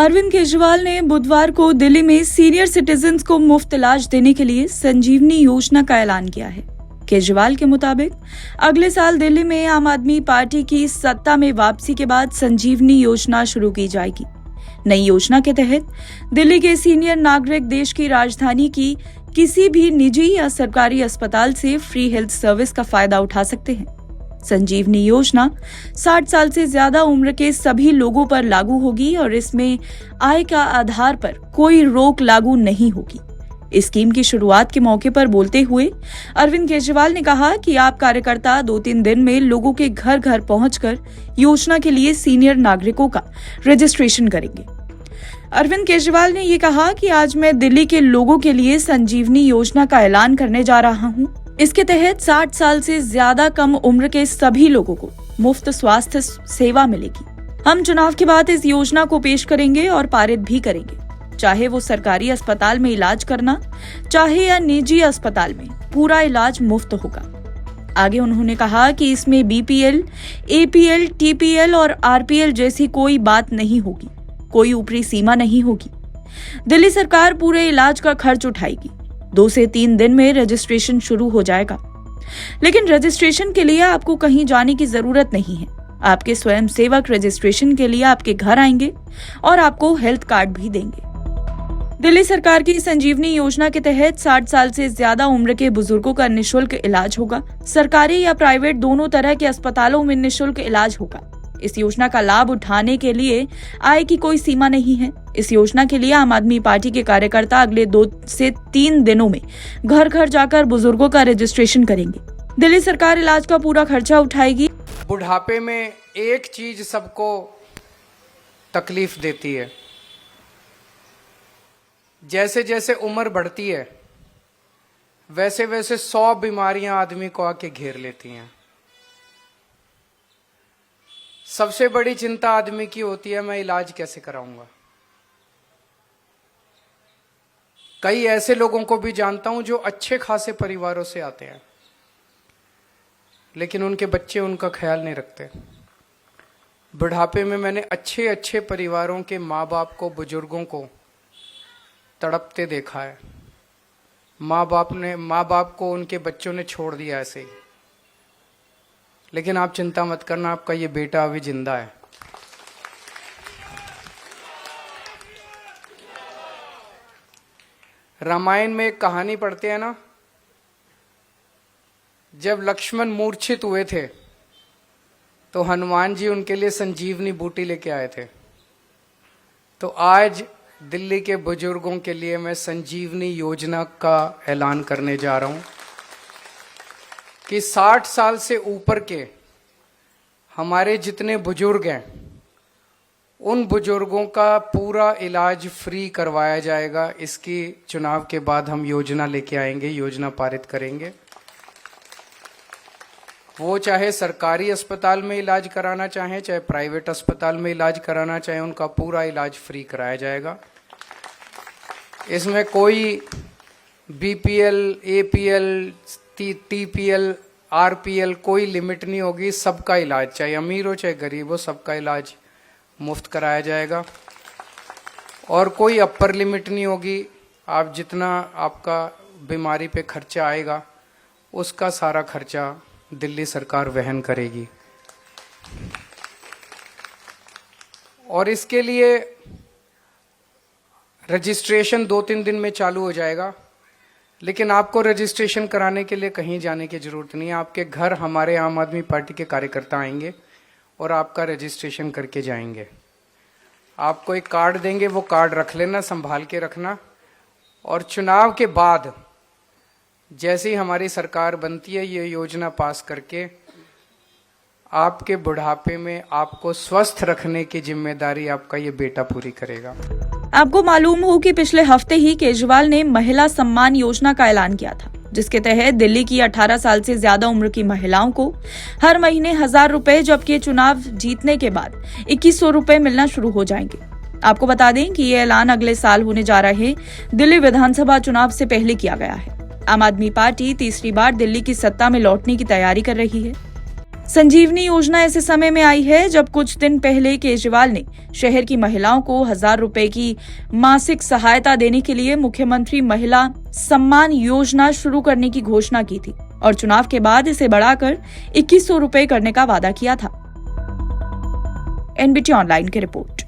अरविंद केजरीवाल ने बुधवार को दिल्ली में सीनियर सिटीजन्स को मुफ्त इलाज देने के लिए संजीवनी योजना का ऐलान किया है। केजरीवाल के मुताबिक अगले साल दिल्ली में आम आदमी पार्टी की सत्ता में वापसी के बाद संजीवनी योजना शुरू की जाएगी। नई योजना के तहत दिल्ली के सीनियर नागरिक देश की राजधानी की किसी भी निजी या सरकारी अस्पताल से फ्री हेल्थ सर्विस का फायदा उठा सकते हैं। संजीवनी योजना 60 साल से ज्यादा उम्र के सभी लोगों पर लागू होगी और इसमें आय का आधार पर कोई रोक लागू नहीं होगी। इस स्कीम की शुरुआत के मौके पर बोलते हुए अरविंद केजरीवाल ने कहा कि आप कार्यकर्ता 2-3 दिन में लोगों के घर घर पहुंचकर योजना के लिए सीनियर नागरिकों का रजिस्ट्रेशन करेंगे। अरविंद केजरीवाल ने ये कहा कि आज मैं दिल्ली के लोगों के लिए संजीवनी योजना का ऐलान करने जा रहा हूं। इसके तहत 60 साल से ज्यादा कम उम्र के सभी लोगों को मुफ्त स्वास्थ्य सेवा मिलेगी। हम चुनाव के बाद इस योजना को पेश करेंगे और पारित भी करेंगे, चाहे वो सरकारी अस्पताल में इलाज करना चाहे या निजी अस्पताल में, पूरा इलाज मुफ्त होगा। आगे उन्होंने कहा कि इसमें बीपीएल, एपीएल, टीपीएल और आरपीएल जैसी कोई बात नहीं होगी, कोई ऊपरी सीमा नहीं होगी। दिल्ली सरकार पूरे इलाज का खर्च उठाएगी। 2 से 3 दिन में रजिस्ट्रेशन शुरू हो जाएगा, लेकिन रजिस्ट्रेशन के लिए आपको कहीं जाने की जरूरत नहीं है। आपके स्वयं सेवक रजिस्ट्रेशन के लिए आपके घर आएंगे और आपको हेल्थ कार्ड भी देंगे। दिल्ली सरकार की संजीवनी योजना के तहत 60 साल से ज्यादा उम्र के बुजुर्गों का निःशुल्क इलाज होगा। सरकारी या प्राइवेट दोनों तरह के अस्पतालों में निःशुल्क इलाज होगा। इस योजना का लाभ उठाने के लिए आय की कोई सीमा नहीं है। इस योजना के लिए आम आदमी पार्टी के कार्यकर्ता अगले 2 से 3 दिनों में घर घर जाकर बुजुर्गों का रजिस्ट्रेशन करेंगे। दिल्ली सरकार इलाज का पूरा खर्चा उठाएगी। बुढ़ापे में एक चीज सबको तकलीफ देती है, जैसे जैसे उम्र बढ़ती है वैसे वैसे 100 बीमारियां आदमी को आके घेर लेती हैं। सबसे बड़ी चिंता आदमी की होती है, मैं इलाज कैसे कराऊंगा। कई ऐसे लोगों को भी जानता हूं जो अच्छे खासे परिवारों से आते हैं, लेकिन उनके बच्चे उनका ख्याल नहीं रखते। बुढ़ापे में मैंने अच्छे अच्छे परिवारों के माँ बाप को, बुजुर्गों को तड़पते देखा है। माँ बाप को उनके बच्चों ने छोड़ दिया ऐसे ही। लेकिन आप चिंता मत करना, आपका ये बेटा अभी जिंदा है। रामायण में एक कहानी पढ़ते हैं ना, जब लक्ष्मण मूर्छित हुए थे तो हनुमान जी उनके लिए संजीवनी बूटी लेके आए थे। तो आज दिल्ली के बुजुर्गों के लिए मैं संजीवनी योजना का ऐलान करने जा रहा हूं कि 60 साल से ऊपर के हमारे जितने बुजुर्ग हैं उन बुजुर्गों का पूरा इलाज फ्री करवाया जाएगा। इसकी चुनाव के बाद हम योजना लेके आएंगे, योजना पारित करेंगे। वो चाहे सरकारी अस्पताल में इलाज कराना चाहे, चाहे प्राइवेट अस्पताल में इलाज कराना चाहे, उनका पूरा इलाज फ्री कराया जाएगा। इसमें कोई बीपीएल, एपीएल, टीपीएल, आरपीएल कोई लिमिट नहीं होगी। सबका इलाज, चाहे अमीर हो चाहे गरीब हो, सबका इलाज मुफ्त कराया जाएगा। और कोई अपर लिमिट नहीं होगी। आप जितना आपका बीमारी पे खर्चा आएगा उसका सारा खर्चा दिल्ली सरकार वहन करेगी। और इसके लिए रजिस्ट्रेशन 2-3 दिन में चालू हो जाएगा, लेकिन आपको रजिस्ट्रेशन कराने के लिए कहीं जाने की जरूरत नहीं है। आपके घर हमारे आम आदमी पार्टी के कार्यकर्ता आएंगे और आपका रजिस्ट्रेशन करके जाएंगे। आपको एक कार्ड देंगे, वो कार्ड रख लेना, संभाल के रखना। और चुनाव के बाद जैसे ही हमारी सरकार बनती है, ये योजना पास करके आपके बुढ़ापे में आपको स्वस्थ रखने की जिम्मेदारी आपका ये बेटा पूरी करेगा। आपको मालूम हो कि पिछले हफ्ते ही केजरीवाल ने महिला सम्मान योजना का ऐलान किया था, जिसके तहत दिल्ली की 18 साल से ज्यादा उम्र की महिलाओं को हर महीने 1000 रुपए, जबकि चुनाव जीतने के बाद 2100 रुपए मिलना शुरू हो जाएंगे। आपको बता दें कि ये ऐलान अगले साल होने जा रहे दिल्ली विधानसभा चुनाव से पहले किया गया है। आम आदमी पार्टी तीसरी बार दिल्ली की सत्ता में लौटने की तैयारी कर रही है। संजीवनी योजना ऐसे समय में आई है जब कुछ दिन पहले केजरीवाल ने शहर की महिलाओं को 1,000 रुपए की मासिक सहायता देने के लिए मुख्यमंत्री महिला सम्मान योजना शुरू करने की घोषणा की थी और चुनाव के बाद इसे बढ़ाकर 2,100 रुपए करने का वादा किया था। एनबीटी ऑनलाइन की रिपोर्ट।